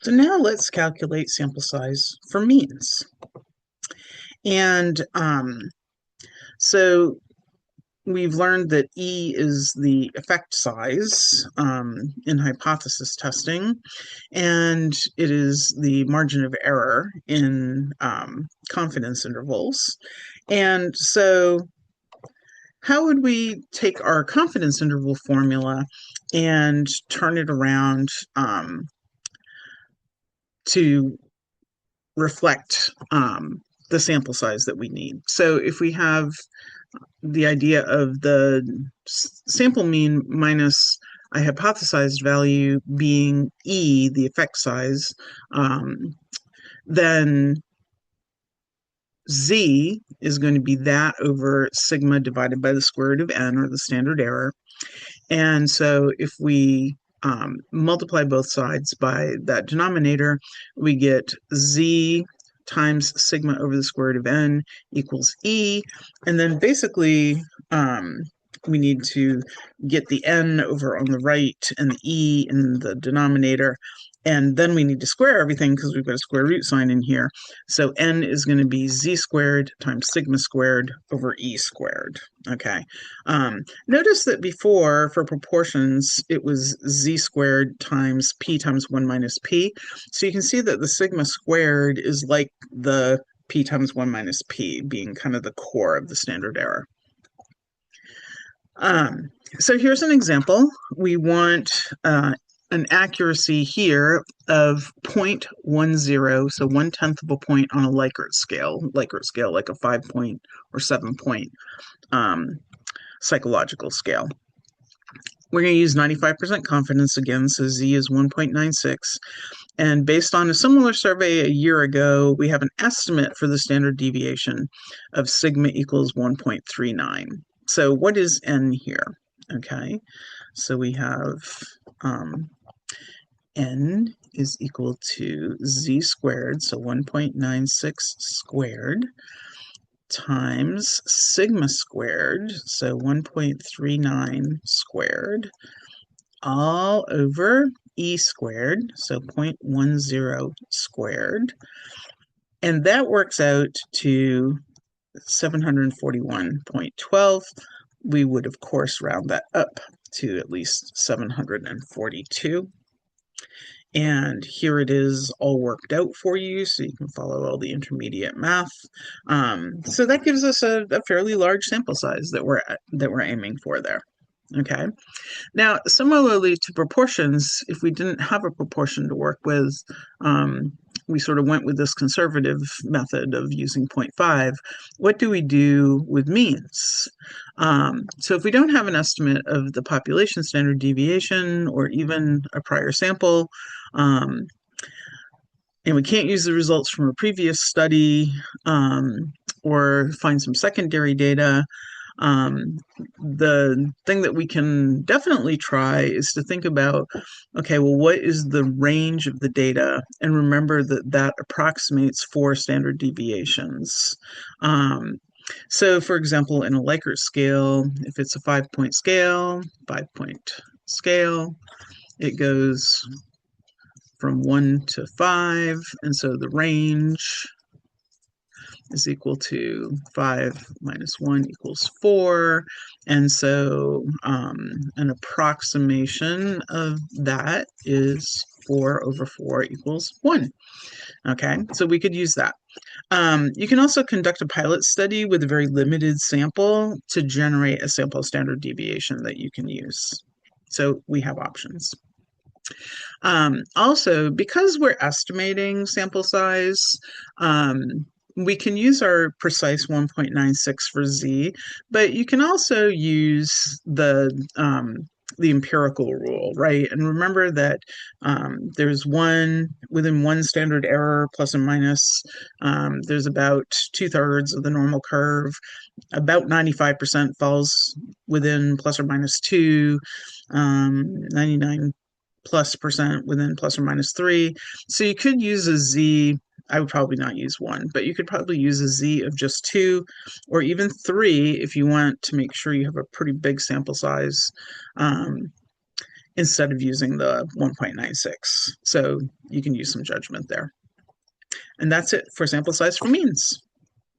So now let's calculate sample size for means. And so we've learned that E is the effect size in hypothesis testing, and it is the margin of error in confidence intervals. And so how would we take our confidence interval formula and turn it around to reflect the sample size that we need? So if we have the idea of the sample mean minus a hypothesized value being E, the effect size, then Z is going to be that over sigma divided by the square root of n, or the standard error. And so if we multiply both sides by that denominator, we get Z times sigma over the square root of n equals E. And then basically, we need to get the n over on the right and the E in the denominator. And then we need to square everything because we've got a square root sign in here. So n is going to be Z squared times sigma squared over E squared. Okay. Notice that before, for proportions, it was Z squared times P times 1 minus P. So you can see that the sigma squared is like the P times 1 minus P, being kind of the core of the standard error. So here's an example. We want an accuracy here of 0.10, so 1/10 of a point on a Likert scale like a 5-point or 7-point psychological scale. We're going to use 95% confidence again, so Z is 1.96. And based on a similar survey a year ago, we have an estimate for the standard deviation of sigma equals 1.39. So what is n here? Okay, so we have n is equal to Z squared, so 1.96 squared, times sigma squared, so 1.39 squared, all over E squared, so 0.10 squared. And that works out to 741.12. We would, of course, round that up to at least 742. And here it is all worked out for you, so you can follow all the intermediate math. So that gives us a fairly large sample size that we're aiming for there. Okay. Now, similarly to proportions, if we didn't have a proportion to work with, we sort of went with this conservative method of using 0.5. What do we do with means? So if we don't have an estimate of the population standard deviation or even a prior sample, and we can't use the results from a previous study or find some secondary data, the thing that we can definitely try is to think about, okay, well, what is the range of the data? And remember that that approximates 4 standard deviations. So for example, in a Likert scale, if it's a 5-point scale, 5-point scale, it goes from 1 to 5, and so the range is equal to 5 minus 1 equals 4. And so an approximation of that is 4 over 4 equals 1. Okay, so we could use that. You can also conduct a pilot study with a very limited sample to generate a sample standard deviation that you can use. So we have options. Also, because we're estimating sample size, we can use our precise 1.96 for Z, but you can also use the empirical rule, right? And remember that there's within one standard error, plus or minus, there's about 2/3 of the normal curve. About 95% falls within plus or minus 2, 99+% within plus or minus 3. So you could use a Z. I would probably not use 1, but you could probably use a Z of just 2 or even 3 if you want to make sure you have a pretty big sample size. instead of using the 1.96. So you can use some judgment there. And that's it for sample size for means.